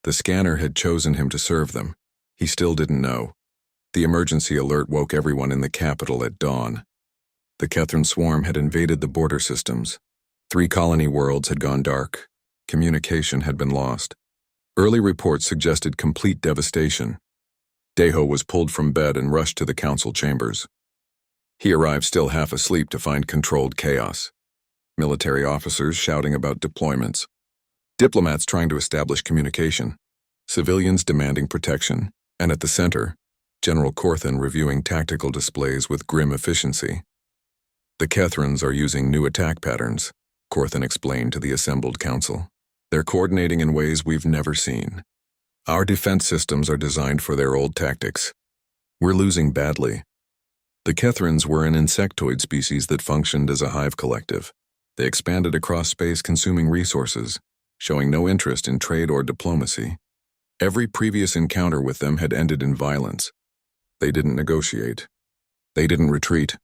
The scanner had chosen him to serve them. He still didn't know. The emergency alert woke everyone in the capital at dawn. The Kethran swarm had invaded the border systems. 3 colony worlds had gone dark. Communication had been lost. Early reports suggested complete devastation. Deho was pulled from bed and rushed to the council chambers. He arrived still half asleep to find controlled chaos. Military officers shouting about deployments. Diplomats trying to establish communication. Civilians demanding protection. And at the center, General Corthan reviewing tactical displays with grim efficiency. The Kethrans are using new attack patterns, Corthan explained to the assembled council. They're coordinating in ways we've never seen. Our defense systems are designed for their old tactics. We're losing badly. The Kethrans were an insectoid species that functioned as a hive collective. They expanded across space, consuming resources, showing no interest in trade or diplomacy. Every previous encounter with them had ended in violence. They didn't negotiate. They didn't retreat.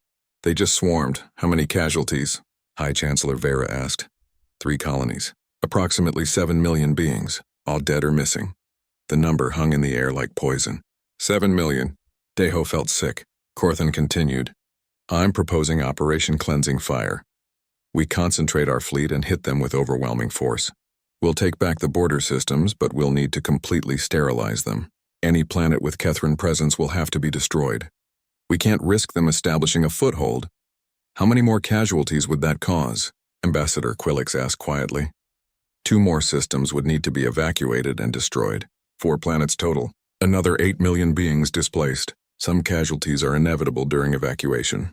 They just swarmed. How many casualties? High Chancellor Vera asked. 3 colonies. Approximately 7 million beings, all dead or missing. The number hung in the air like poison. 7 million. Deho felt sick. Corthan continued. I'm proposing Operation Cleansing Fire. We concentrate our fleet and hit them with overwhelming force. We'll take back the border systems, but we'll need to completely sterilize them. Any planet with Kethran presence will have to be destroyed. We can't risk them establishing a foothold. How many more casualties would that cause? Ambassador Quillix asked quietly. 2 more systems would need to be evacuated and destroyed. 4 planets total. Another 8 million beings displaced. Some casualties are inevitable during evacuation.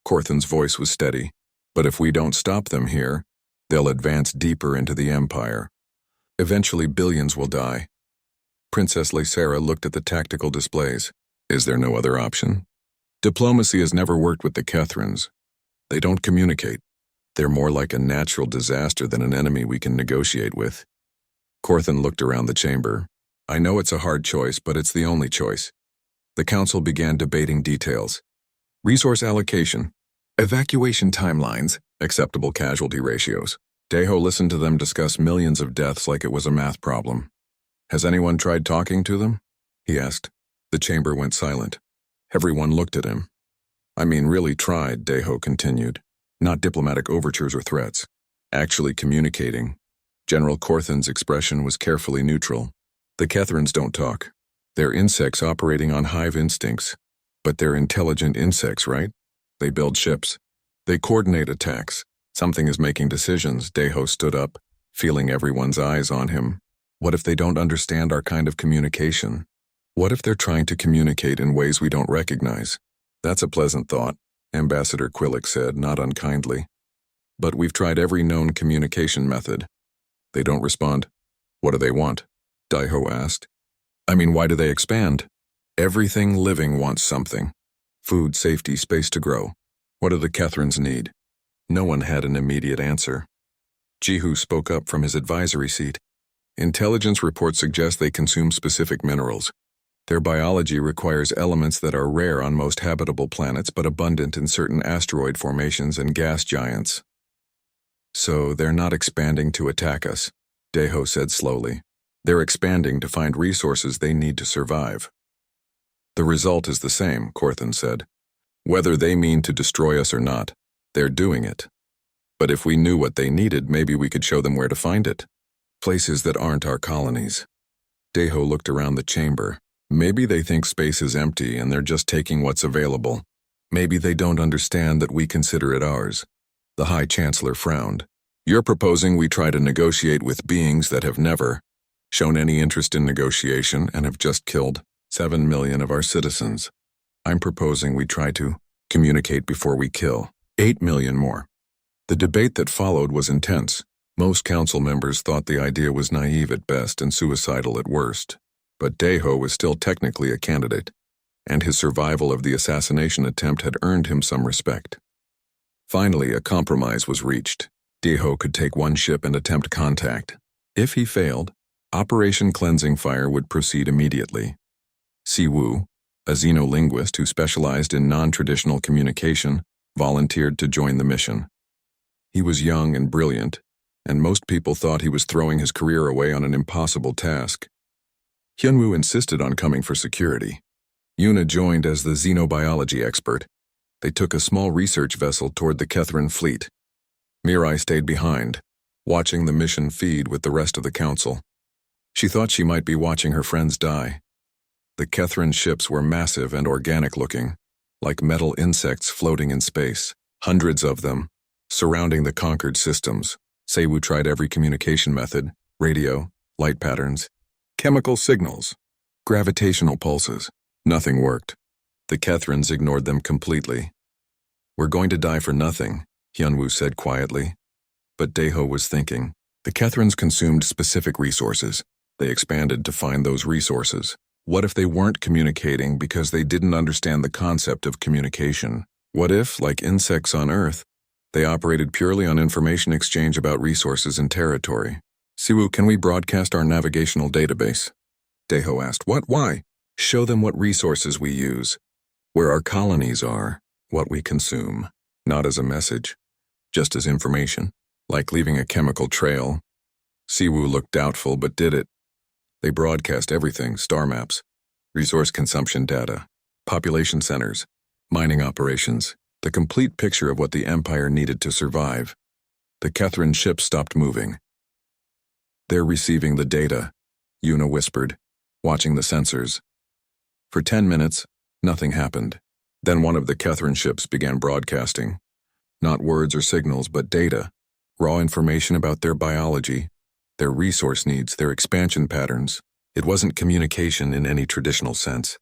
Corthan's voice was steady. But if we don't stop them here, they'll advance deeper into the Empire. Eventually billions will die. Princess Lysera looked at the tactical displays. Is there no other option? Diplomacy has never worked with the Kethrans. They don't communicate. They're more like a natural disaster than an enemy we can negotiate with. Corthan looked around the chamber. I know it's a hard choice, but it's the only choice. The council began debating details. Resource allocation, evacuation timelines, acceptable casualty ratios. Deho listened to them discuss millions of deaths like it was a math problem. Has anyone tried talking to them? He asked. The chamber went silent. Everyone looked at him. I mean, really tried, Deho continued. Not diplomatic overtures or threats. Actually communicating. General Corthan's expression was carefully neutral. The Kethrans don't talk. They're insects operating on hive instincts. But they're intelligent insects, right? They build ships. They coordinate attacks. Something is making decisions. Deho stood up, feeling everyone's eyes on him. What if they don't understand our kind of communication? What if they're trying to communicate in ways we don't recognize? That's a pleasant thought, Ambassador Quillix said, not unkindly. But we've tried every known communication method. They don't respond. What do they want? Deho asked. I mean, why do they expand? Everything living wants something. Food, safety, space to grow. What do the Kethrans need? No one had an immediate answer. Jihu spoke up from his advisory seat. Intelligence reports suggest they consume specific minerals. Their biology requires elements that are rare on most habitable planets but abundant in certain asteroid formations and gas giants. So they're not expanding to attack us, Deho said slowly. They're expanding to find resources they need to survive. The result is the same, Corthan said. Whether they mean to destroy us or not, they're doing it. But if we knew what they needed, maybe we could show them where to find it. Places that aren't our colonies. Deho looked around the chamber. Maybe they think space is empty and they're just taking what's available. Maybe they don't understand that we consider it ours. The High Chancellor frowned. You're proposing we try to negotiate with beings that have never shown any interest in negotiation and have just killed 7 million of our citizens. I'm proposing we try to communicate before we kill 8 million more. The debate that followed was intense. Most council members thought the idea was naive at best and suicidal at worst. But Deho was still technically a candidate, and his survival of the assassination attempt had earned him some respect. Finally, a compromise was reached. Deho could take 1 ship and attempt contact. If he failed, Operation Cleansing Fire would proceed immediately. Siwu, a xenolinguist who specialized in non-traditional communication, volunteered to join the mission. He was young and brilliant, and most people thought he was throwing his career away on an impossible task. Hyunwoo insisted on coming for security. Yuna joined as the xenobiology expert. They took a small research vessel toward the Kethrin fleet. Mirai stayed behind, watching the mission feed with the rest of the council. She thought she might be watching her friends die. The Kethrin ships were massive and organic-looking, like metal insects floating in space, hundreds of them, surrounding the conquered systems. Seiwu tried every communication method: radio, light patterns, chemical signals, gravitational pulses. Nothing worked. The Kethrins ignored them completely. "We're going to die for nothing," Hyunwoo said quietly. But Daeho was thinking. The Kethrins consumed specific resources. They expanded to find those resources. What if they weren't communicating because they didn't understand the concept of communication? What if, like insects on Earth, they operated purely on information exchange about resources and territory? "Siwoo, can we broadcast our navigational database?" Daeho asked. "What? Why?" "Show them what resources we use, where our colonies are, what we consume. Not as a message, just as information, like leaving a chemical trail." Siwoo looked doubtful but did it. They broadcast everything: star maps, resource consumption data, population centers, mining operations, the complete picture of what the Empire needed to survive. The Kethrin ship stopped moving. "They're receiving the data," Yuna whispered, watching the sensors. For 10 minutes, nothing happened. Then one of the Kethrin ships began broadcasting. Not words or signals, but data, raw information about their biology, their resource needs, their expansion patterns. It wasn't communication in any traditional sense.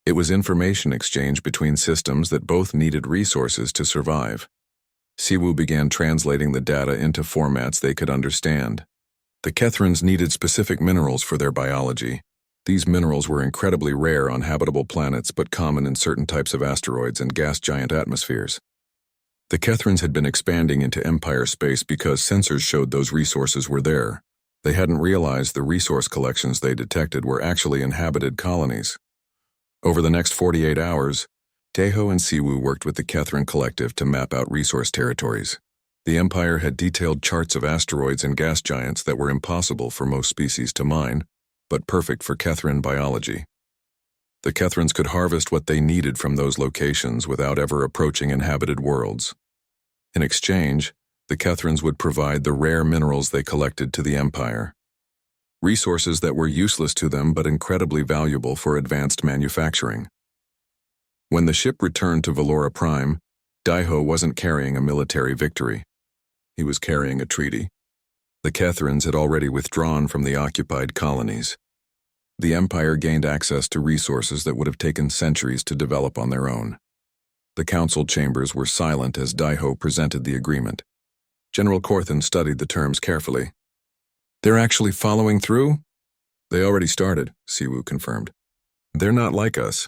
It was information exchange between systems that both needed resources to survive. Siwoo began translating the data into formats they could understand. The Kethrins needed specific minerals for their biology. These minerals were incredibly rare on habitable planets but common in certain types of asteroids and gas giant atmospheres. The Kethrins had been expanding into Empire space because sensors showed those resources were there. They hadn't realized the resource collections they detected were actually inhabited colonies. Over the next 48 hours, Daeho and Siwoo worked with the Kethrin Collective to map out resource territories. The Empire had detailed charts of asteroids and gas giants that were impossible for most species to mine, but perfect for Kethrin biology. The Kethrins could harvest what they needed from those locations without ever approaching inhabited worlds. In exchange, the Kethrins would provide the rare minerals they collected to the Empire. Resources that were useless to them but incredibly valuable for advanced manufacturing. When the ship returned to Valora Prime, Daeho wasn't carrying a military victory. He was carrying a treaty. The Kethrins had already withdrawn from the occupied colonies. The Empire gained access to resources that would have taken centuries to develop on their own. The council chambers were silent as Daeho presented the agreement. General Corthan studied the terms carefully. "They're actually following through?" "They already started," Siwoo confirmed. "They're not like us.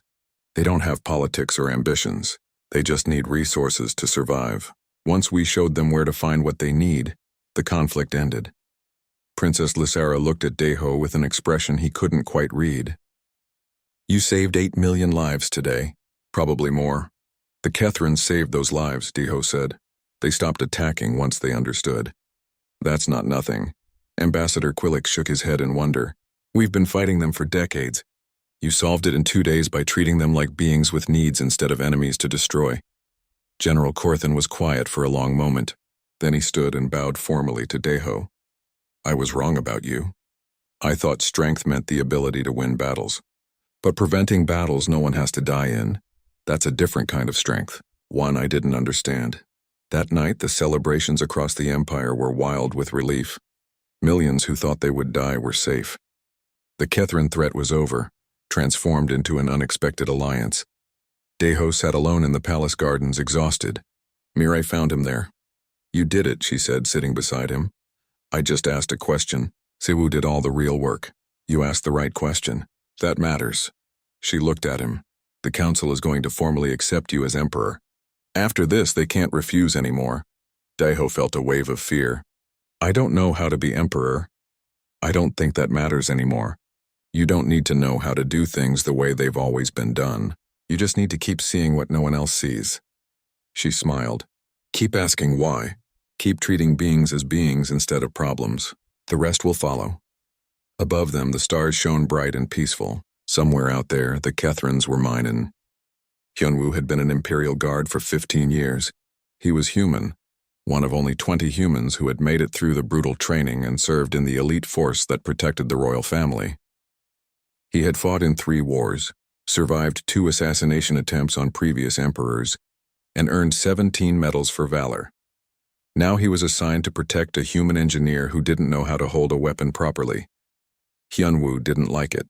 They don't have politics or ambitions. They just need resources to survive. Once we showed them where to find what they need, the conflict ended." Princess Lysara looked at Daeho with an expression he couldn't quite read. "You saved 8 million lives today, probably more." "The Kethrins saved those lives," Daeho said. "They stopped attacking once they understood." "That's not nothing." Ambassador Quillick shook his head in wonder. "We've been fighting them for decades. You solved it in 2 days by treating them like beings with needs instead of enemies to destroy." General Corthan was quiet for a long moment. Then he stood and bowed formally to Daeho. "I was wrong about you. I thought strength meant the ability to win battles. But preventing battles no one has to die in, that's a different kind of strength, one I didn't understand." That night, the celebrations across the Empire were wild with relief. Millions who thought they would die were safe. The Kethrin threat was over, transformed into an unexpected alliance. Daeho sat alone in the palace gardens, exhausted. Mirai found him there. "You did it," she said, sitting beside him. "I just asked a question. Siwoo did all the real work. You asked the right question. That matters." She looked at him. "The council is going to formally accept you as emperor. After this, they can't refuse anymore." Daeho felt a wave of fear. "I don't know how to be emperor. I don't think that matters anymore. You don't need to know how to do things the way they've always been done. You just need to keep seeing what no one else sees." She smiled. "Keep asking why. Keep treating beings as beings instead of problems. The rest will follow." Above them, the stars shone bright and peaceful. Somewhere out there, the Kethrans were minin'. Hyunwoo had been an Imperial Guard for 15 years. He was human, one of only 20 humans who had made it through the brutal training and served in the elite force that protected the royal family. He had fought in 3 wars, survived 2 assassination attempts on previous emperors, and earned 17 medals for valor. Now he was assigned to protect a human engineer who didn't know how to hold a weapon properly. Hyunwoo didn't like it.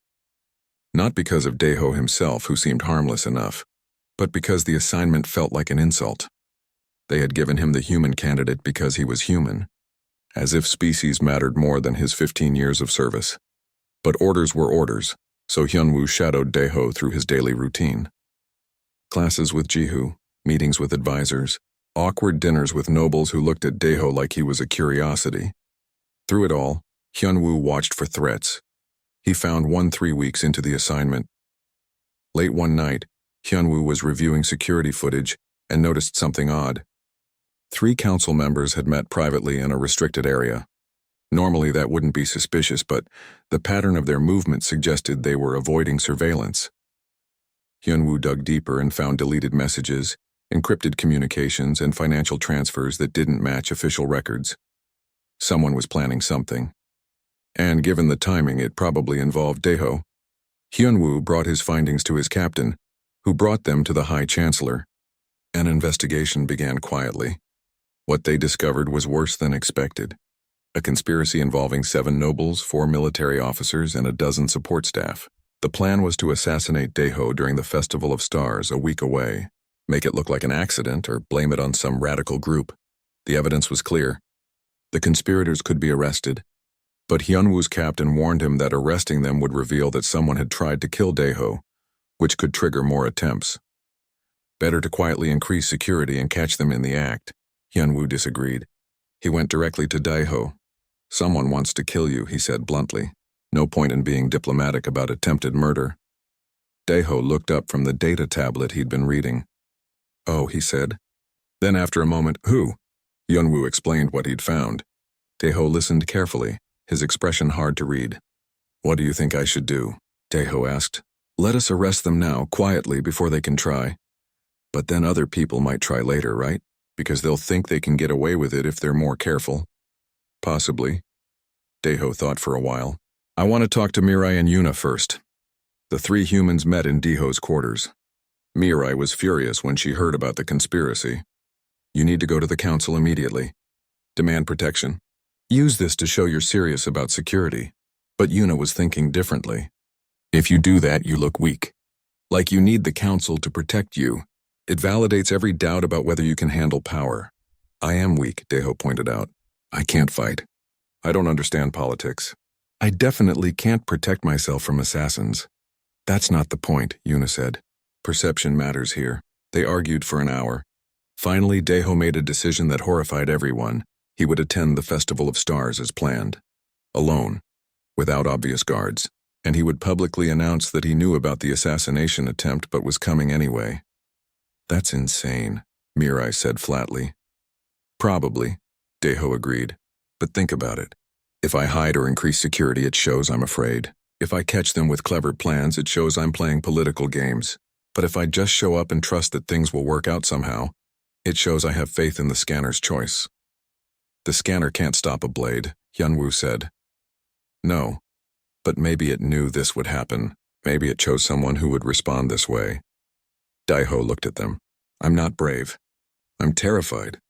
Not because of Daeho himself, who seemed harmless enough, but because the assignment felt like an insult. They had given him the human candidate because he was human, as if species mattered more than his 15 years of service. But orders were orders, so Hyunwoo shadowed Daeho through his daily routine. Classes with Jihu, meetings with advisors, awkward dinners with nobles who looked at Daeho like he was a curiosity. Through it all, Hyunwoo watched for threats. He found one 3 weeks into the assignment. Late one night, Hyunwoo was reviewing security footage and noticed something odd. 3 council members had met privately in a restricted area. Normally that wouldn't be suspicious, but the pattern of their movement suggested they were avoiding surveillance. Hyunwoo dug deeper and found deleted messages, encrypted communications, and financial transfers that didn't match official records. Someone was planning something. And given the timing, it probably involved Daeho. Hyunwoo brought his findings to his captain, who brought them to the High Chancellor. An investigation began quietly. What they discovered was worse than expected. A conspiracy involving 7 nobles, 4 military officers, and a dozen support staff. The plan was to assassinate Daeho during the Festival of Stars a week away, make it look like an accident or blame it on some radical group. The evidence was clear. The conspirators could be arrested, but Hyunwoo's captain warned him that arresting them would reveal that someone had tried to kill Daeho, which could trigger more attempts. Better to quietly increase security and catch them in the act. Hyunwoo disagreed. He went directly to Daeho. "Someone wants to kill you," he said bluntly. No point in being diplomatic about attempted murder. Daeho looked up from the data tablet he'd been reading. "Oh," he said. Then after a moment, "Who?" Hyunwoo explained what he'd found. Daeho listened carefully, his expression hard to read. "What do you think I should do?" Daeho asked. "Let us arrest them now, quietly, before they can try. But then other people might try later, right? Because they'll think they can get away with it if they're more careful." "Possibly." Daeho thought for a while. "I want to talk to Mirai and Yuna first." The 3 humans met in Daeho's quarters. Mirai was furious when she heard about the conspiracy. "You need to go to the council immediately. Demand protection. Use this to show you're serious about security." But Yuna was thinking differently. "If you do that, you look weak. Like you need the council to protect you. It validates every doubt about whether you can handle power." "I am weak," Daeho pointed out. "I can't fight. I don't understand politics. I definitely can't protect myself from assassins." "That's not the point," Yuna said. "Perception matters here." They argued for an hour. Finally, Daeho made a decision that horrified everyone. He would attend the Festival of Stars as planned. Alone, without obvious guards. And he would publicly announce that he knew about the assassination attempt but was coming anyway. "That's insane," Mirai said flatly. "Probably," Daeho agreed. "But think about it. If I hide or increase security, it shows I'm afraid. If I catch them with clever plans, it shows I'm playing political games. But if I just show up and trust that things will work out somehow, it shows I have faith in the scanner's choice." "The scanner can't stop a blade," Hyunwoo said. "No, but maybe it knew this would happen. Maybe it chose someone who would respond this way." Daeho looked at them. "I'm not brave. I'm terrified.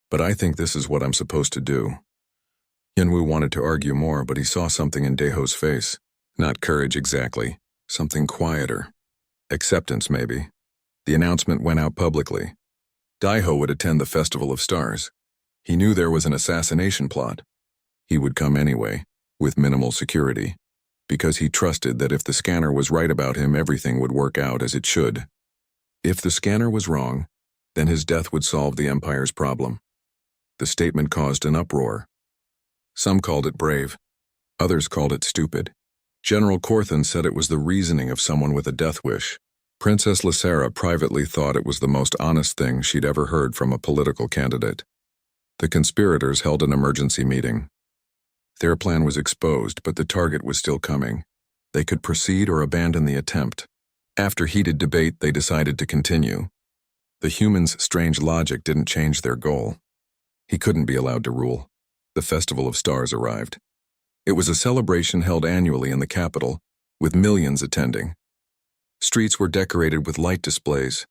But I think this is what I'm supposed to do." Hyunwoo wanted to argue more, but he saw something in Daeho's face. Not courage exactly. Something quieter. Acceptance, maybe. The announcement went out publicly. Daeho would attend the Festival of Stars. He knew there was an assassination plot. He would come anyway, with minimal security, because he trusted that if the scanner was right about him, everything would work out as it should. If the scanner was wrong, then his death would solve the Empire's problem. The statement caused an uproar. Some called it brave. Others called it stupid. General Corthan said it was the reasoning of someone with a death wish. Princess Lysera privately thought it was the most honest thing she'd ever heard from a political candidate. The conspirators held an emergency meeting. Their plan was exposed, but the target was still coming. They could proceed or abandon the attempt. After heated debate, they decided to continue. The humans' strange logic didn't change their goal. He couldn't be allowed to rule. The Festival of Stars arrived. It was a celebration held annually in the capital, with millions attending. Streets were decorated with light displays.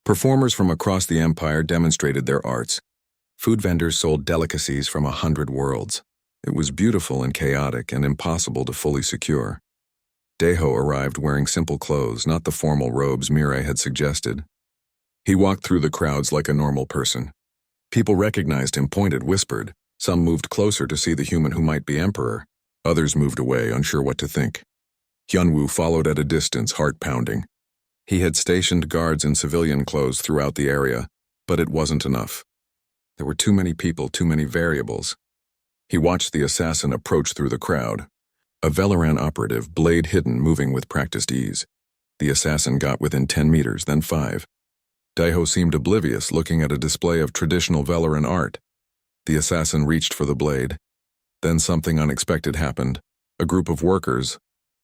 Performers from across the empire demonstrated their arts. Food vendors sold delicacies from 100 worlds. It was beautiful and chaotic and impossible to fully secure. Deho arrived wearing simple clothes, not the formal robes Mirai had suggested. He walked through the crowds like a normal person. People recognized him, pointed, whispered. Some moved closer to see the human who might be emperor. Others moved away, unsure what to think. Hyunwoo followed at a distance, heart pounding. He had stationed guards in civilian clothes throughout the area, but it wasn't enough. There were too many people, too many variables. He watched the assassin approach through the crowd. A Velaran operative, blade hidden, moving with practiced ease. The assassin got within 10 meters, then 5. Daiho seemed oblivious, looking at a display of traditional Velaran art. The assassin reached for the blade. Then something unexpected happened. A group of workers,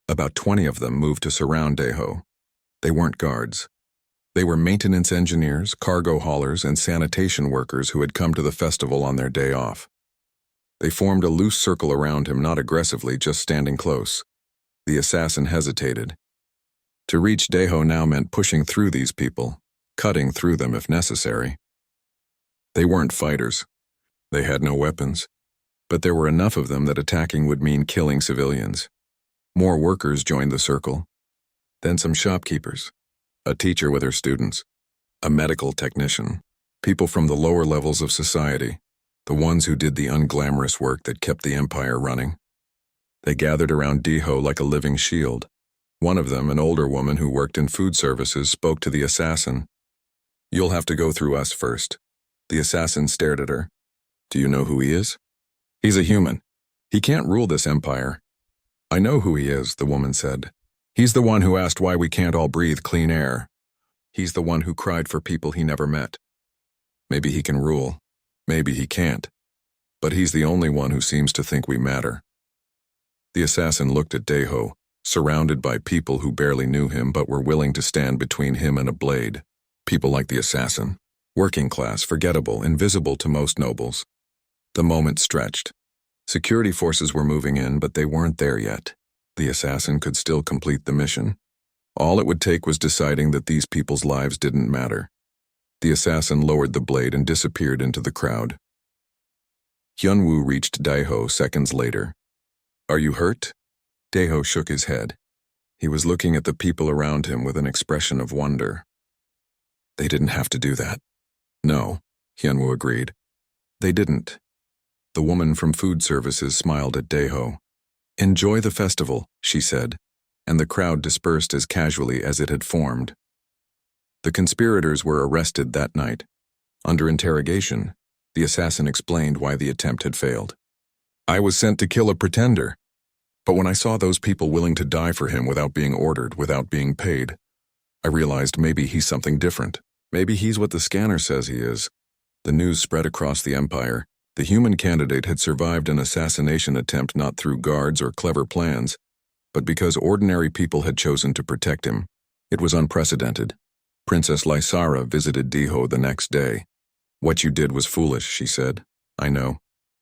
about 20 of them, moved to surround Daiho. They weren't guards. They were maintenance engineers, cargo haulers, and sanitation workers who had come to the festival on their day off. They formed a loose circle around him, not aggressively, just standing close. The assassin hesitated. To reach Daiho now meant pushing through these people, cutting through them if necessary. They weren't fighters. They had no weapons. But there were enough of them that attacking would mean killing civilians. More workers joined the circle. Then some shopkeepers, a teacher with her students, a medical technician, people from the lower levels of society, the ones who did the unglamorous work that kept the empire running. They gathered around Daiho like a living shield. One of them, an older woman who worked in food services, spoke to the assassin. "You'll have to go through us first." The assassin stared at her. "Do you know who he is?" "He's a human. He can't rule this empire." "I know who he is," the woman said. "He's the one who asked why we can't all breathe clean air. He's the one who cried for people he never met. Maybe he can rule. Maybe he can't. But he's the only one who seems to think we matter." The assassin looked at Daiho, surrounded by people who barely knew him but were willing to stand between him and a blade. People like the assassin. Working class, forgettable, invisible to most nobles. The moment stretched. Security forces were moving in, but they weren't there yet. The assassin could still complete the mission. All it would take was deciding that these people's lives didn't matter. The assassin lowered the blade and disappeared into the crowd. Hyunwoo reached Daiho seconds later. "Are you hurt?" Daiho shook his head. He was looking at the people around him with an expression of wonder. "They didn't have to do that." "No," Hyunwoo agreed. "They didn't." The woman from food services smiled at Daiho. "Enjoy the festival," she said, and the crowd dispersed as casually as it had formed. The conspirators were arrested that night. Under interrogation, the assassin explained why the attempt had failed. "I was sent to kill a pretender. But when I saw those people willing to die for him without being ordered, without being paid, I realized maybe he's something different. Maybe he's what the scanner says he is." The news spread across the empire. The human candidate had survived an assassination attempt not through guards or clever plans, but because ordinary people had chosen to protect him. It was unprecedented. Princess Lysara visited Daiho the next day. "What you did was foolish," she said. "I know.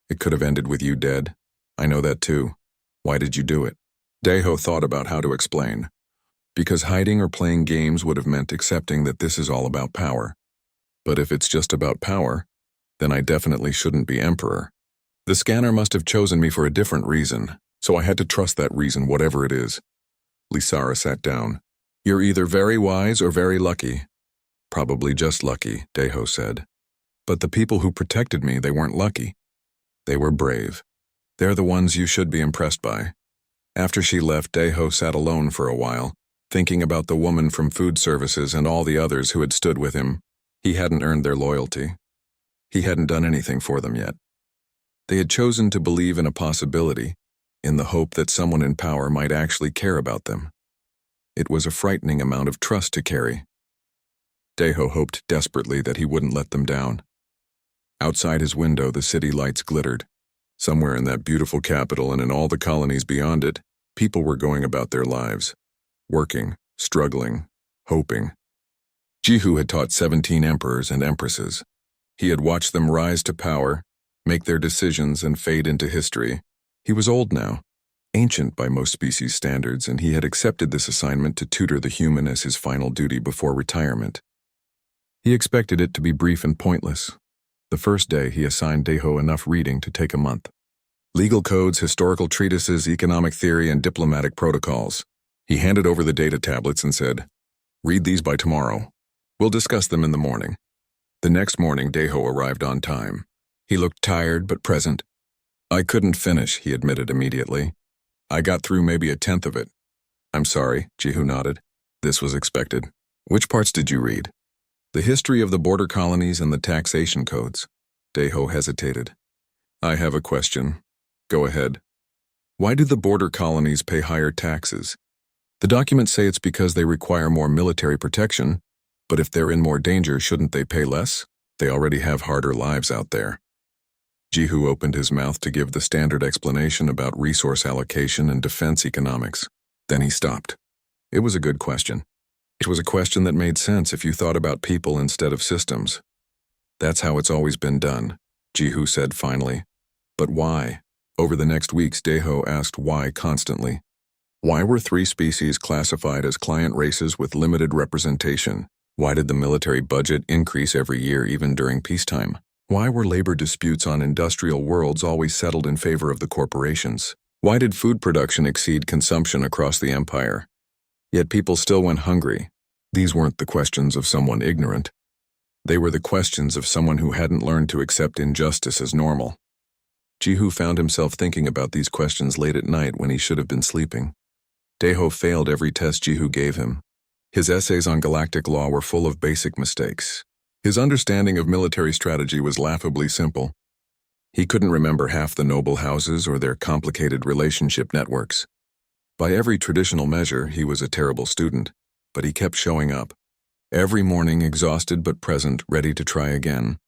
It could have ended with you dead. I know that too. Why did you do it?" Daiho thought about how to explain. "Because hiding or playing games would have meant accepting that this is all about power. But if it's just about power, then I definitely shouldn't be emperor. The scanner must have chosen me for a different reason, so I had to trust that reason, whatever it is." Lysara sat down. "You're either very wise or very lucky." "Probably just lucky," Daiho said. "But the people who protected me, they weren't lucky. They were brave. They're the ones you should be impressed by." After she left, Daiho sat alone for a while, thinking about the woman from food services and all the others who had stood with him. He hadn't earned their loyalty. He hadn't done anything for them yet. They had chosen to believe in a possibility, in the hope that someone in power might actually care about them. It was a frightening amount of trust to carry. Daiho hoped desperately that he wouldn't let them down. Outside his window, the city lights glittered. Somewhere in that beautiful capital and in all the colonies beyond it, people were going about their lives, working, struggling, hoping. Jihu had taught 17 emperors and empresses. He had watched them rise to power, make their decisions, and fade into history. He was old now, ancient by most species standards, and he had accepted this assignment to tutor the human as his final duty before retirement. He expected it to be brief and pointless. The first day, he assigned Deho enough reading to take a month. Legal codes, historical treatises, economic theory, and diplomatic protocols. He handed over the data tablets and said, "Read these by tomorrow. We'll discuss them in the morning." The next morning, Deho arrived on time. He looked tired but present. "I couldn't finish," he admitted immediately. "I got through maybe a tenth of it." "I'm sorry," Jihu nodded. "This was expected." "Which parts did you read?" "The history of the border colonies and the taxation codes." Deho hesitated. "I have a question." "Go ahead." "Why do the border colonies pay higher taxes?" "The documents say it's because they require more military protection, but if they're in more danger, shouldn't they pay less? They already have harder lives out there." Jihu opened his mouth to give the standard explanation about resource allocation and defense economics. Then he stopped. It was a good question. It was a question that made sense if you thought about people instead of systems. "That's how it's always been done," Jihu said finally. "But why?" Over the next weeks, Deho asked why constantly. Why were 3 species classified as client races with limited representation? Why did the military budget increase every year even during peacetime? Why were labor disputes on industrial worlds always settled in favor of the corporations? Why did food production exceed consumption across the empire? Yet people still went hungry. These weren't the questions of someone ignorant. They were the questions of someone who hadn't learned to accept injustice as normal. Jihu found himself thinking about these questions late at night when he should have been sleeping. Deho failed every test Jihu gave him. His essays on galactic law were full of basic mistakes. His understanding of military strategy was laughably simple. He couldn't remember half the noble houses or their complicated relationship networks. By every traditional measure, he was a terrible student, but he kept showing up. Every morning, exhausted but present, ready to try again.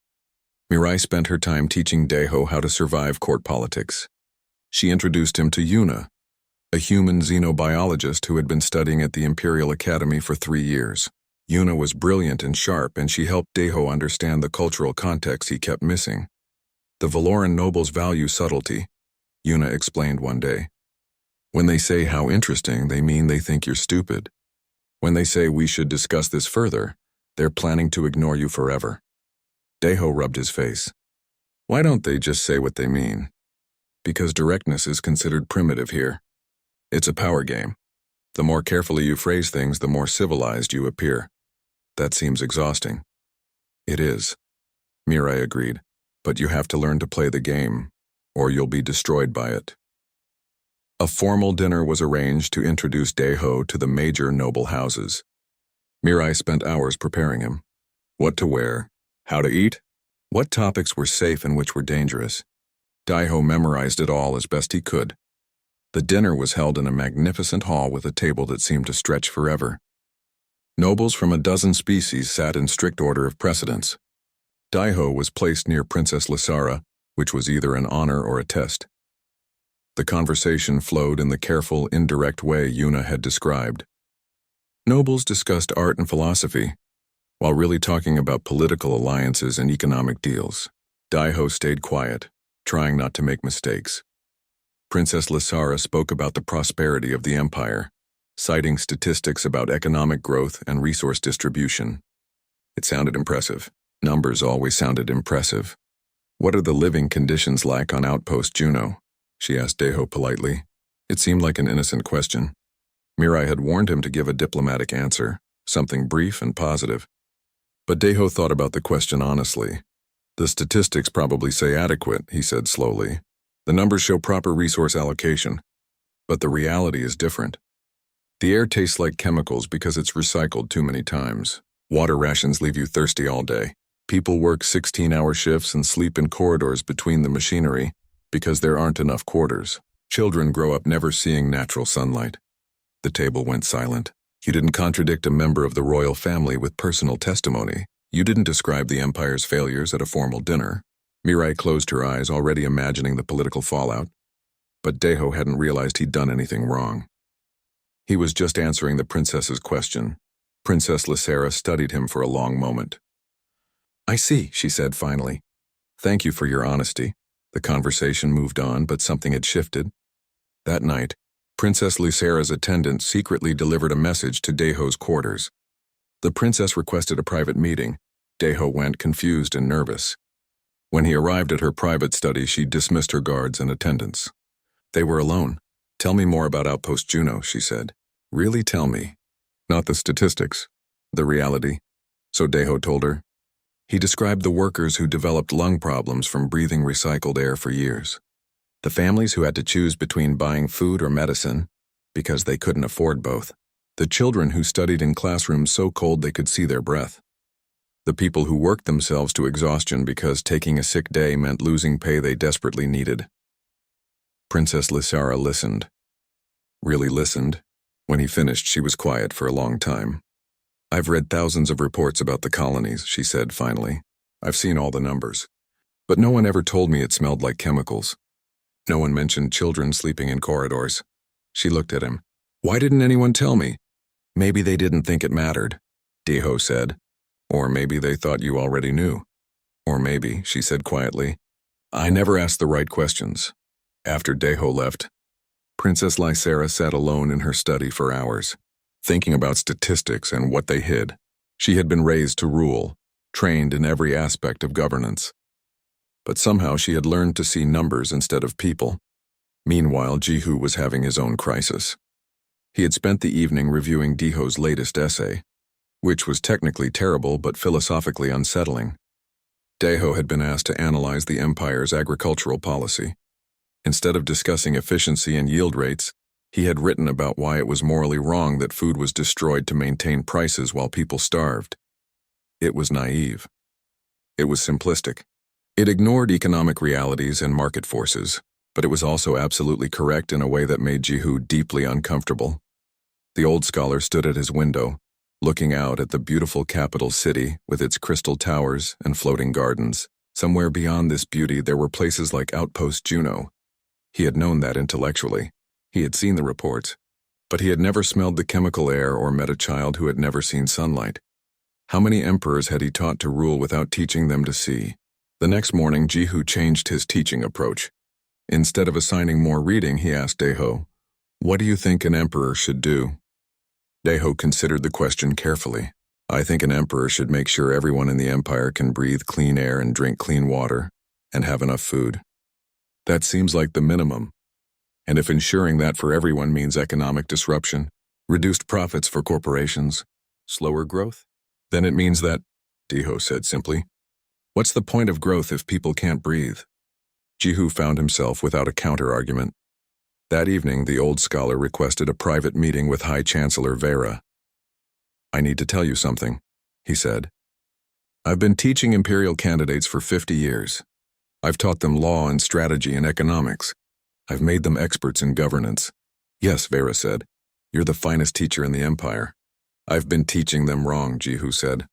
Mirai spent her time teaching Deho how to survive court politics. She introduced him to Yuna, a human xenobiologist who had been studying at the Imperial Academy for 3 years. Yuna was brilliant and sharp, and she helped Deho understand the cultural context he kept missing. "The Valoran nobles value subtlety," Yuna explained one day. "When they say how interesting, they mean they think you're stupid. When they say we should discuss this further, they're planning to ignore you forever." Deho rubbed his face. "Why don't they just say what they mean?" "Because directness is considered primitive here. It's a power game. The more carefully you phrase things, the more civilized you appear. That seems exhausting." "It is," Mirai agreed, "but you have to learn to play the game, or you'll be destroyed by it." A formal dinner was arranged to introduce Deho to the major noble houses. Mirai spent hours preparing him. What to wear, how to eat, what topics were safe and which were dangerous. Deho memorized it all as best he could. The dinner was held in a magnificent hall with a table that seemed to stretch forever. Nobles from a dozen species sat in strict order of precedence. Deho was placed near Princess Lysara, which was either an honor or a test. The conversation flowed in the careful, indirect way Yuna had described. Nobles discussed art and philosophy, while really talking about political alliances and economic deals. Deho stayed quiet, trying not to make mistakes. Princess Lysara spoke about the prosperity of the empire, citing statistics about economic growth and resource distribution. It sounded impressive. Numbers always sounded impressive. "What are the living conditions like on Outpost Juno?" she asked Deho politely. It seemed like an innocent question. Mirai had warned him to give a diplomatic answer, something brief and positive. But Deho thought about the question honestly. "The statistics probably say adequate," he said slowly. "The numbers show proper resource allocation. But the reality is different. The air tastes like chemicals because it's recycled too many times. Water rations leave you thirsty all day. People work 16-hour shifts and sleep in corridors between the machinery because there aren't enough quarters. Children grow up never seeing natural sunlight." The table went silent. "You didn't contradict a member of the royal family with personal testimony. You didn't describe the empire's failures at a formal dinner. Mirai closed her eyes, already imagining the political fallout, but Deho hadn't realized he'd done anything wrong. He was just answering the princess's question. Princess Lysera studied him for a long moment. "I see," she said finally. "Thank you for your honesty." The conversation moved on, but something had shifted. That night, Princess Lysera's attendant secretly delivered a message to Deho's quarters. The princess requested a private meeting. Deho went, confused and nervous. When he arrived at her private study, she dismissed her guards and attendants. They were alone. "Tell me more about Outpost Juno," she said. "Really tell me. Not the statistics, the reality." So Deho told her. He described the workers who developed lung problems from breathing recycled air for years. The families who had to choose between buying food or medicine because they couldn't afford both. The children who studied in classrooms so cold they could see their breath. The people who worked themselves to exhaustion because taking a sick day meant losing pay they desperately needed. Princess Lysera listened. Really listened. When he finished, she was quiet for a long time. "I've read thousands of reports about the colonies," she said finally. "I've seen all the numbers. But no one ever told me it smelled like chemicals. No one mentioned children sleeping in corridors." She looked at him. "Why didn't anyone tell me?" "Maybe they didn't think it mattered," Deho said. "Or maybe they thought you already knew." "Or maybe," she said quietly, "I never asked the right questions." After Deho left, Princess Lysera sat alone in her study for hours, thinking about statistics and what they hid. She had been raised to rule, trained in every aspect of governance. But somehow she had learned to see numbers instead of people. Meanwhile, Jihu was having his own crisis. He had spent the evening reviewing Deho's latest essay, which was technically terrible but philosophically unsettling. Deho had been asked to analyze the Empire's agricultural policy. Instead of discussing efficiency and yield rates, he had written about why it was morally wrong that food was destroyed to maintain prices while people starved. It was naive. It was simplistic. It ignored economic realities and market forces, but it was also absolutely correct in a way that made Jihu deeply uncomfortable. The old scholar stood at his window, looking out at the beautiful capital city with its crystal towers and floating gardens. Somewhere beyond this beauty there were places like Outpost Juno. He had known that intellectually. He had seen the reports, but he had never smelled the chemical air or met a child who had never seen sunlight. How many emperors had he taught to rule without teaching them to see? The next morning, Jihu changed his teaching approach. Instead of assigning more reading, he asked Deho, "What do you think an emperor should do?" Deho considered the question carefully. "I think an emperor should make sure everyone in the empire can breathe clean air and drink clean water, and have enough food. That seems like the minimum. And if ensuring that for everyone means economic disruption, reduced profits for corporations, slower growth, then it means that," Deho said simply. "What's the point of growth if people can't breathe?" Jihu found himself without a counter-argument. That evening, the old scholar requested a private meeting with High Chancellor Vera. "I need to tell you something," he said. "I've been teaching imperial candidates for 50 years. I've taught them law and strategy and economics. I've made them experts in governance." "Yes," Vera said. "You're the finest teacher in the empire." "I've been teaching them wrong," Jihu said.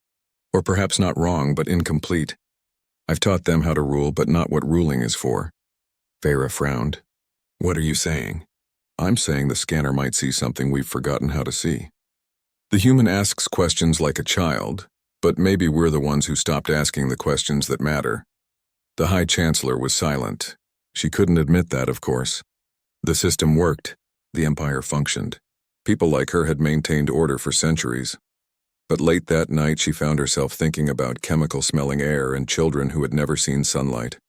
"Or perhaps not wrong, but incomplete. I've taught them how to rule, but not what ruling is for." Vera frowned. "What are you saying?" "I'm saying the scanner might see something we've forgotten how to see. The human asks questions like a child, but maybe we're the ones who stopped asking the questions that matter." The High Chancellor was silent. She couldn't admit that, of course. The system worked. The empire functioned. People like her had maintained order for centuries. But late that night she found herself thinking about chemical-smelling air and children who had never seen sunlight.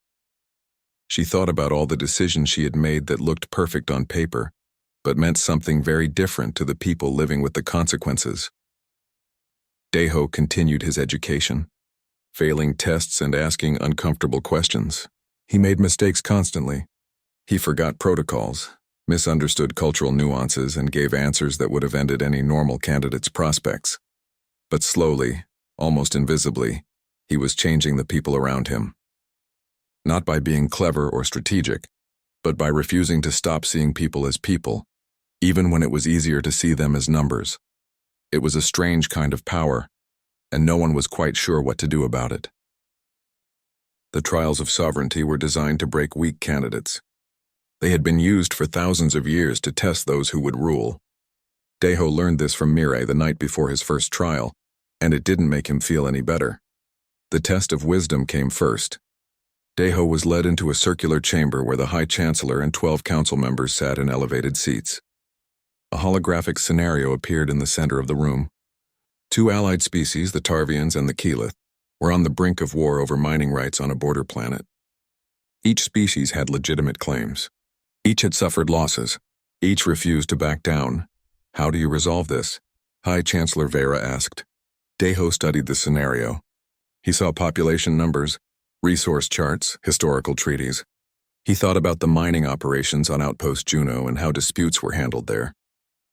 She thought about all the decisions she had made that looked perfect on paper, but meant something very different to the people living with the consequences. Deho continued his education, failing tests and asking uncomfortable questions. He made mistakes constantly. He forgot protocols, misunderstood cultural nuances, and gave answers that would have ended any normal candidate's prospects. But slowly, almost invisibly, he was changing the people around him. Not by being clever or strategic, but by refusing to stop seeing people as people, even when it was easier to see them as numbers. It was a strange kind of power, and no one was quite sure what to do about it. The trials of sovereignty were designed to break weak candidates. They had been used for thousands of years to test those who would rule. Deho learned this from Mirai the night before his first trial, and it didn't make him feel any better. The test of wisdom came first. Deho was led into a circular chamber where the High Chancellor and 12 council members sat in elevated seats. A holographic scenario appeared in the center of the room. Two allied species, the Tarvians and the Keyleth, were on the brink of war over mining rights on a border planet. Each species had legitimate claims. Each had suffered losses. Each refused to back down. How do you resolve this? High Chancellor Vera asked. Deho studied the scenario. He saw population numbers, resource charts, historical treaties. He thought about the mining operations on Outpost Juno and how disputes were handled there.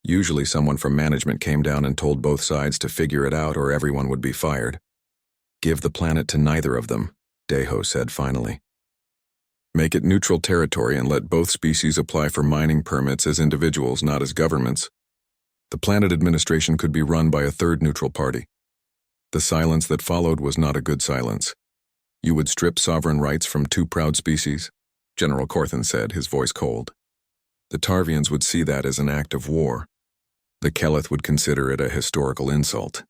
Usually someone from management came down and told both sides to figure it out or everyone would be fired. Give the planet to neither of them, Deho said finally. Make it neutral territory and let both species apply for mining permits as individuals, not as governments. The planet administration could be run by a third neutral party. The silence that followed was not a good silence. You would strip sovereign rights from two proud species, General Corthan said, his voice cold. The Tarvians would see that as an act of war. The Keyleth would consider it a historical insult.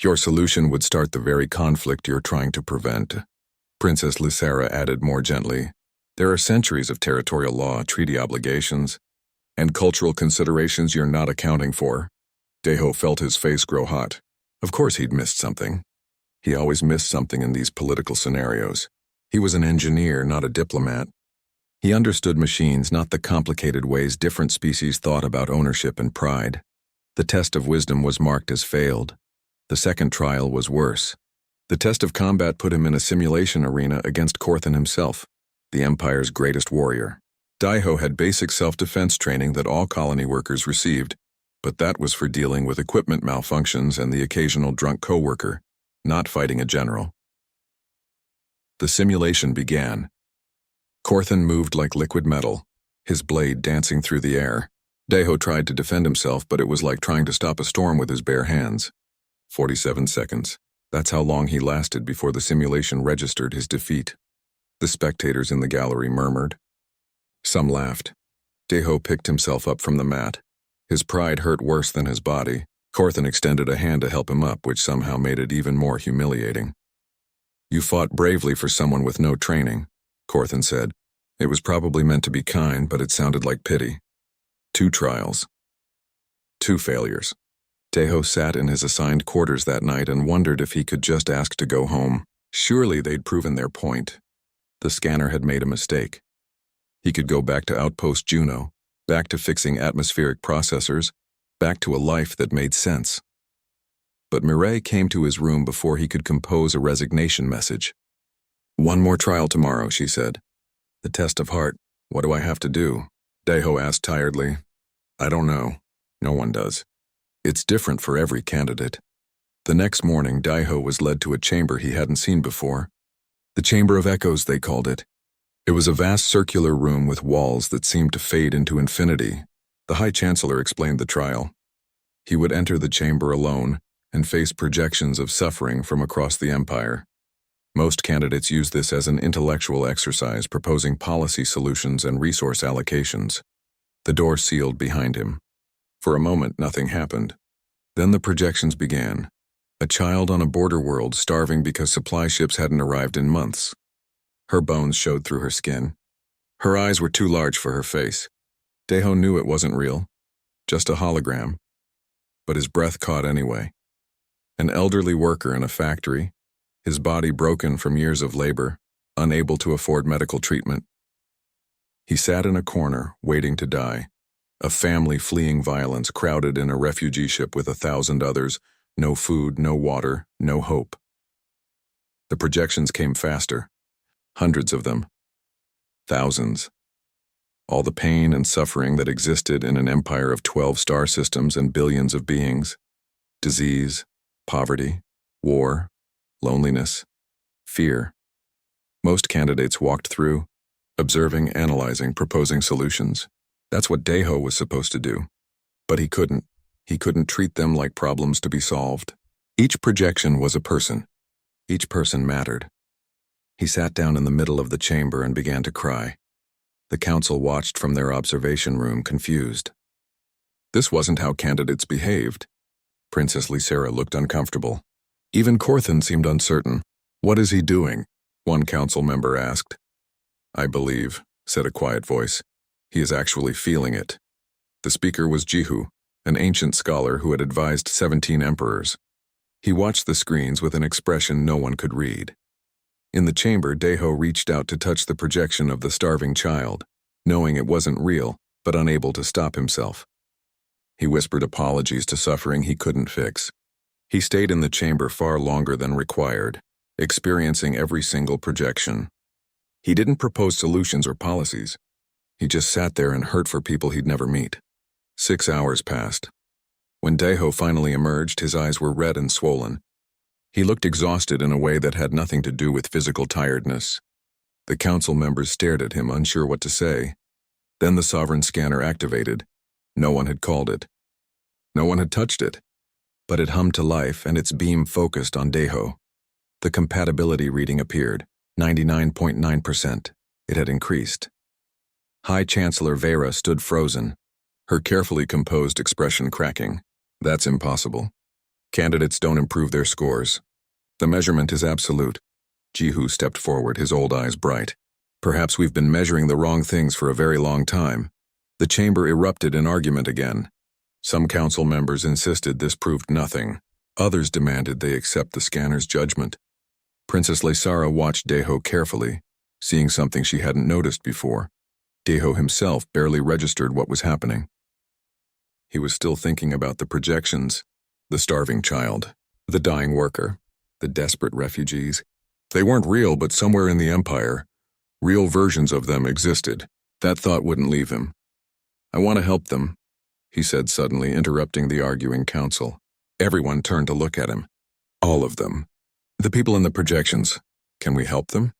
Your solution would start the very conflict you're trying to prevent. Princess Lucera added more gently. There are centuries of territorial law, treaty obligations, and cultural considerations you're not accounting for. Deho felt his face grow hot. Of course he'd missed something. He always missed something in these political scenarios. He was an engineer, not a diplomat. He understood machines, not the complicated ways different species thought about ownership and pride. The test of wisdom was marked as failed. The second trial was worse. The test of combat put him in a simulation arena against Corthan himself, the Empire's greatest warrior. Deho had basic self-defense training that all colony workers received, but that was for dealing with equipment malfunctions and the occasional drunk co-worker, not fighting a general. The simulation began. Corthan moved like liquid metal, his blade dancing through the air. Deho tried to defend himself, but it was like trying to stop a storm with his bare hands. 47 seconds. That's how long he lasted before the simulation registered his defeat. The spectators in the gallery murmured. Some laughed. Deho picked himself up from the mat. His pride hurt worse than his body. Corthan extended a hand to help him up, which somehow made it even more humiliating. You fought bravely for someone with no training, Corthan said. It was probably meant to be kind, but it sounded like pity. 2 trials. 2 failures. Deho sat in his assigned quarters that night and wondered if he could just ask to go home. Surely they'd proven their point. The scanner had made a mistake. He could go back to Outpost Juno, back to fixing atmospheric processors, back to a life that made sense. But Mirai came to his room before he could compose a resignation message. 1 more trial tomorrow, she said. The test of heart. What do I have to do? Deho asked tiredly. I don't know. No one does. It's different for every candidate. The next morning, Deho was led to a chamber he hadn't seen before. The Chamber of Echoes, they called it. It was a vast circular room with walls that seemed to fade into infinity. The High Chancellor explained the trial. He would enter the chamber alone and face projections of suffering from across the Empire. Most candidates use this as an intellectual exercise, proposing policy solutions and resource allocations. The door sealed behind him. For a moment, nothing happened. Then the projections began. A child on a border world starving because supply ships hadn't arrived in months. Her bones showed through her skin. Her eyes were too large for her face. Deho knew it wasn't real, just a hologram. But his breath caught anyway. An elderly worker in a factory, his body broken from years of labor, unable to afford medical treatment. He sat in a corner, waiting to die. A family fleeing violence crowded in a refugee ship with 1,000 others, no food, no water, no hope. The projections came faster. Hundreds of them. Thousands. All the pain and suffering that existed in an empire of 12 star systems and billions of beings. Disease, poverty, war, loneliness, fear. Most candidates walked through, observing, analyzing, proposing solutions. That's what Deho was supposed to do. But he couldn't. He couldn't treat them like problems to be solved. Each projection was a person. Each person mattered. He sat down in the middle of the chamber and began to cry. The council watched from their observation room, confused. This wasn't how candidates behaved. Princess Lysera looked uncomfortable. Even Corthan seemed uncertain. "What is he doing?" one council member asked. "I believe," said a quiet voice, "he is actually feeling it." The speaker was Jihu, an ancient scholar who had advised 17 emperors. He watched the screens with an expression no one could read. In the chamber, Deho reached out to touch the projection of the starving child, knowing it wasn't real, but unable to stop himself. He whispered apologies to suffering he couldn't fix. He stayed in the chamber far longer than required, experiencing every single projection. He didn't propose solutions or policies. He just sat there and hurt for people he'd never meet. 6 hours passed. When Deho finally emerged, his eyes were red and swollen. He looked exhausted in a way that had nothing to do with physical tiredness. The council members stared at him, unsure what to say. Then the sovereign scanner activated. No one had called it. No one had touched it. But it hummed to life, and its beam focused on Deho. The compatibility reading appeared, 99.9%. It had increased. High Chancellor Vera stood frozen, her carefully composed expression cracking. "That's impossible. Candidates don't improve their scores. The measurement is absolute." Jihu stepped forward, his old eyes bright. "Perhaps we've been measuring the wrong things for a very long time." The chamber erupted in argument again. Some council members insisted this proved nothing. Others demanded they accept the scanner's judgment. Princess Lysara watched Deho carefully, seeing something she hadn't noticed before. Deho himself barely registered what was happening. He was still thinking about the projections, the starving child, the dying worker, the desperate refugees. They weren't real, but somewhere in the Empire, real versions of them existed. That thought wouldn't leave him. "I want to help them," he said suddenly, interrupting the arguing council. Everyone turned to look at him. All of them. "The people in the projections. Can we help them?"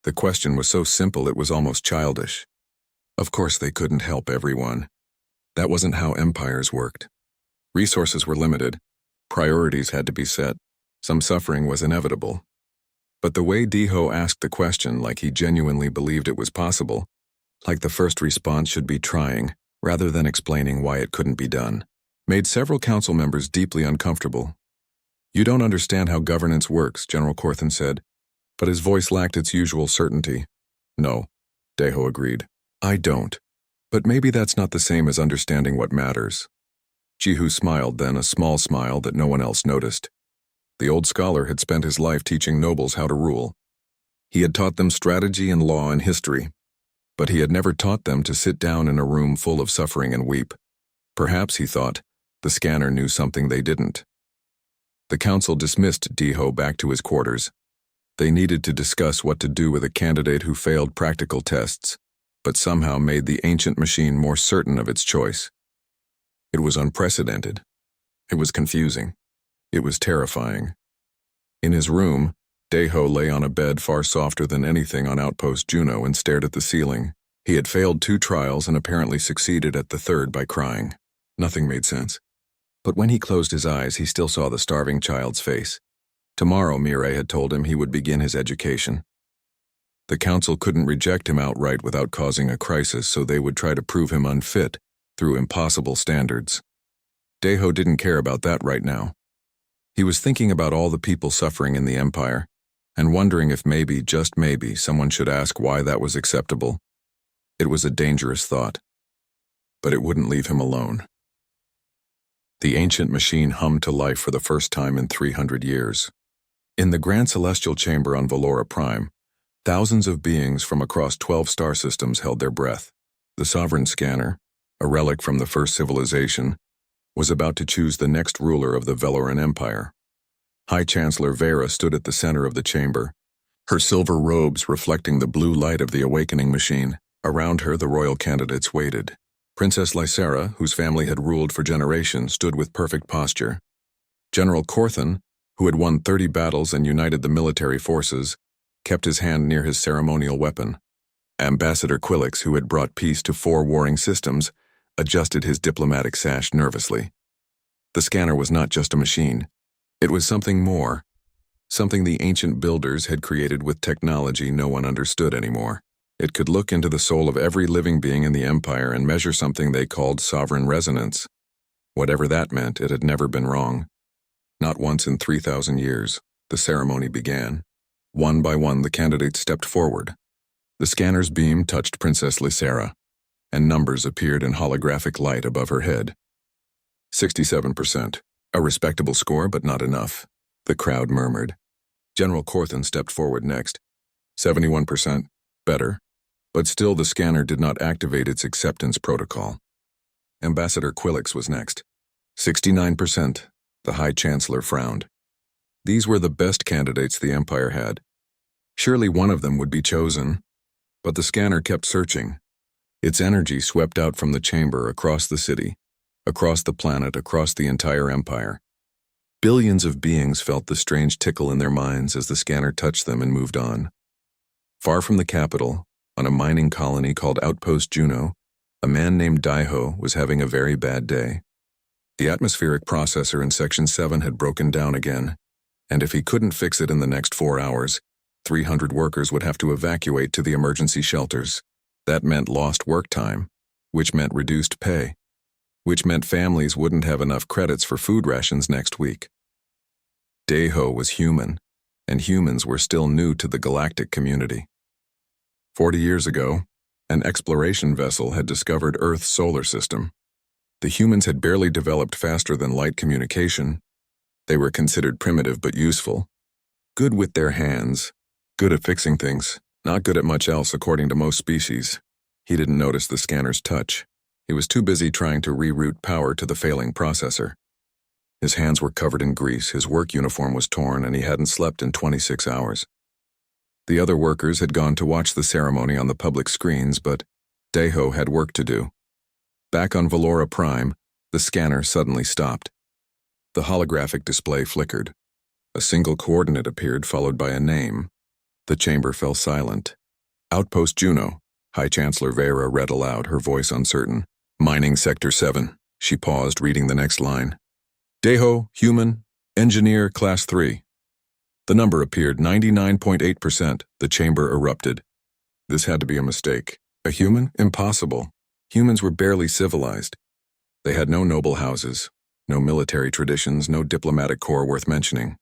The question was so simple it was almost childish. Of course they couldn't help everyone. That wasn't how empires worked. Resources were limited. Priorities had to be set. Some suffering was inevitable. But the way Deho asked the question, like he genuinely believed it was possible, like the first response should be trying, rather than explaining why it couldn't be done, made several council members deeply uncomfortable. "You don't understand how governance works," General Corthan said, but his voice lacked its usual certainty. "No," Deho agreed. "I don't. But maybe that's not the same as understanding what matters." Jihu smiled then, a small smile that no one else noticed. The old scholar had spent his life teaching nobles how to rule. He had taught them strategy and law and history, but he had never taught them to sit down in a room full of suffering and weep. Perhaps, he thought, the scanner knew something they didn't. The council dismissed Deho back to his quarters. They needed to discuss what to do with a candidate who failed practical tests, but somehow made the ancient machine more certain of its choice. It was unprecedented. It was confusing. It was terrifying. In his room, Deho lay on a bed far softer than anything on Outpost Juno and stared at the ceiling. He had failed 2 trials and apparently succeeded at the 3rd by crying. Nothing made sense. But when he closed his eyes, he still saw the starving child's face. Tomorrow, Mireille had told him, he would begin his education. The council couldn't reject him outright without causing a crisis, so they would try to prove him unfit through impossible standards. Deho didn't care about that right now. He was thinking about all the people suffering in the Empire, and wondering if maybe, just maybe, someone should ask why that was acceptable. It was a dangerous thought. But it wouldn't leave him alone. The ancient machine hummed to life for the first time in 300 years. In the Grand Celestial Chamber on Valora Prime, thousands of beings from across 12 star systems held their breath. The Sovereign Scanner, a relic from the first civilization, was about to choose the next ruler of the Veloran Empire. High Chancellor Vera stood at the center of the chamber, her silver robes reflecting the blue light of the awakening machine. Around her, the royal candidates waited. Princess Lysera, whose family had ruled for generations, stood with perfect posture. General Corthan, who had won 30 battles and united the military forces, kept his hand near his ceremonial weapon. Ambassador Quillix, who had brought peace to 4 warring systems, adjusted his diplomatic sash nervously. The scanner was not just a machine. It was something more. something the ancient builders had created with technology no one understood anymore. It could look into the soul of every living being in the Empire and measure something they called sovereign resonance. Whatever that meant, it had never been wrong. Not once in 3,000 years. The ceremony began. One by one, the candidates stepped forward. The scanner's beam touched Princess Lysera, and numbers appeared in holographic light above her head. 67%. A respectable score, but not enough, the crowd murmured. General Corthan stepped forward next. 71%. Better. But still the scanner did not activate its acceptance protocol. Ambassador Quillix was next. 69%. The High Chancellor frowned. These were the best candidates the Empire had. Surely one of them would be chosen. But the scanner kept searching. Its energy swept out from the chamber across the city, across the planet, across the entire Empire. Billions of beings felt the strange tickle in their minds as the scanner touched them and moved on. Far from the capital, on a mining colony called Outpost Juno, a man named Daiho was having a very bad day. The atmospheric processor in Section 7 had broken down again, and if he couldn't fix it in the next 4 hours, 300 workers would have to evacuate to the emergency shelters. That meant lost work time, which meant reduced pay, which meant families wouldn't have enough credits for food rations next week. Daiho was human, and humans were still new to the galactic community. 40 years ago, an exploration vessel had discovered Earth's solar system. The humans had barely developed faster than light communication. They were considered primitive but useful. Good with their hands, good at fixing things, not good at much else according to most species. He didn't notice the scanner's touch. He was too busy trying to reroute power to the failing processor. His hands were covered in grease, his work uniform was torn, and he hadn't slept in 26 hours. The other workers had gone to watch the ceremony on the public screens, but Daiho had work to do. Back on Valora Prime, the scanner suddenly stopped. The holographic display flickered. A single coordinate appeared, followed by a name. The chamber fell silent. Outpost Juno, High Chancellor Vera read aloud, her voice uncertain. Mining Sector 7. She paused, reading the next line. Daiho, human, engineer, class 3. The number appeared 99.8%. The chamber erupted. This had to be a mistake. A human? Impossible. Humans were barely civilized. They had no noble houses, no military traditions, no diplomatic corps worth mentioning.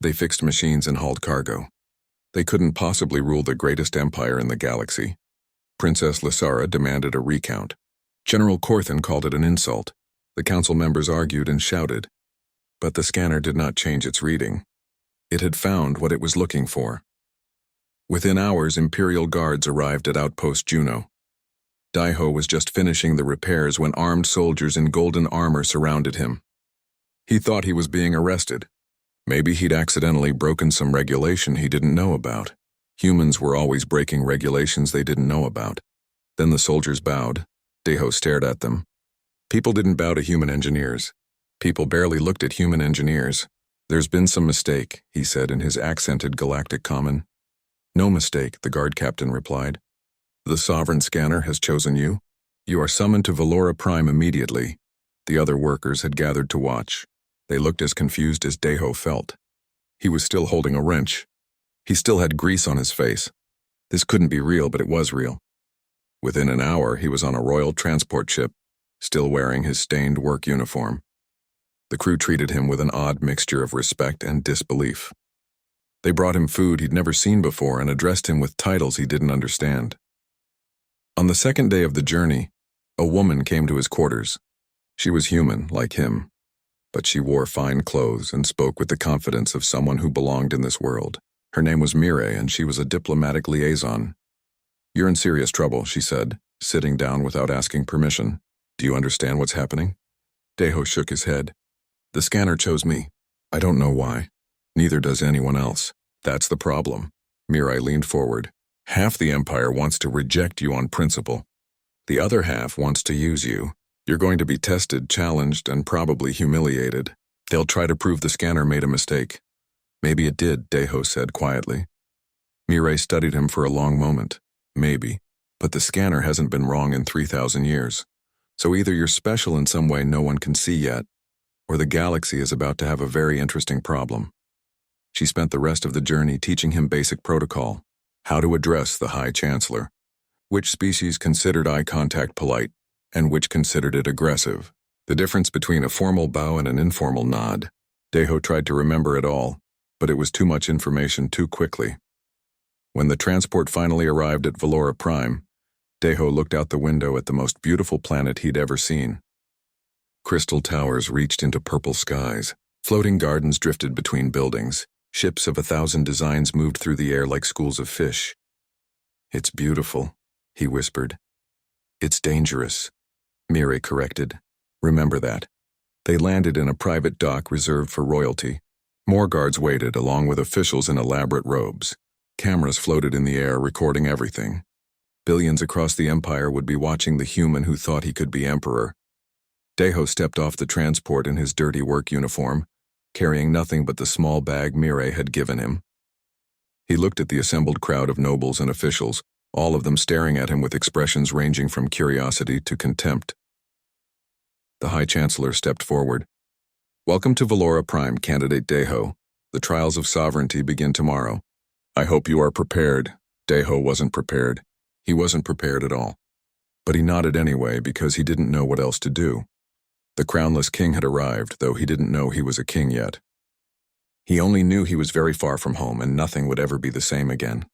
They fixed machines and hauled cargo. They couldn't possibly rule the greatest empire in the galaxy. Princess Lysara demanded a recount. General Corthan called it an insult. The council members argued and shouted. But the scanner did not change its reading. It had found what it was looking for. Within hours, Imperial guards arrived at Outpost Juno. Daiho was just finishing the repairs when armed soldiers in golden armor surrounded him. He thought he was being arrested. Maybe he'd accidentally broken some regulation he didn't know about. Humans were always breaking regulations they didn't know about. Then the soldiers bowed. Daiho stared at them. People didn't bow to human engineers. People barely looked at human engineers. There's been some mistake, he said in his accented galactic common. No mistake, the guard captain replied. The sovereign scanner has chosen you. You are summoned to Valora Prime immediately. The other workers had gathered to watch. They looked as confused as Daiho felt. He was still holding a wrench. He still had grease on his face. This couldn't be real, but it was real. Within an hour, he was on a royal transport ship, still wearing his stained work uniform. The crew treated him with an odd mixture of respect and disbelief. They brought him food he'd never seen before and addressed him with titles he didn't understand. On the second day of the journey, a woman came to his quarters. She was human, like him, but she wore fine clothes and spoke with the confidence of someone who belonged in this world. Her name was Mireille, and she was a diplomatic liaison. You're in serious trouble, she said, sitting down without asking permission. Do you understand what's happening? Daiho shook his head. The scanner chose me. I don't know why. Neither does anyone else. That's the problem. Mireille leaned forward. Half the Empire wants to reject you on principle. The other half wants to use you. You're going to be tested, challenged, and probably humiliated. They'll try to prove the scanner made a mistake. Maybe it did, Daiho said quietly. Mireille studied him for a long moment. Maybe. But the scanner hasn't been wrong in 3,000 years. So either you're special in some way no one can see yet, or the galaxy is about to have a very interesting problem. She spent the rest of the journey teaching him basic protocol, how to address the High Chancellor, which species considered eye contact polite, and which considered it aggressive, the difference between a formal bow and an informal nod. Deho tried to remember it all, but it was too much information too quickly. When the transport finally arrived at Valora Prime, Deho looked out the window at the most beautiful planet he'd ever seen. Crystal towers reached into purple skies. Floating gardens drifted between buildings. Ships of 1,000 designs moved through the air like schools of fish. "It's beautiful," he whispered. "It's dangerous," Mireille corrected. "Remember that." They landed in a private dock reserved for royalty. More guards waited, along with officials in elaborate robes. Cameras floated in the air, recording everything. Billions across the empire would be watching the human who thought he could be emperor. Deho stepped off the transport in his dirty work uniform, carrying nothing but the small bag Mireille had given him. He looked at the assembled crowd of nobles and officials, all of them staring at him with expressions ranging from curiosity to contempt. The High Chancellor stepped forward. "Welcome to Valora Prime, Candidate Deho. The trials of sovereignty begin tomorrow. I hope you are prepared." Deho wasn't prepared. He wasn't prepared at all. But he nodded anyway because he didn't know what else to do. The crownless king had arrived, though he didn't know he was a king yet. He only knew he was very far from home and nothing would ever be the same again.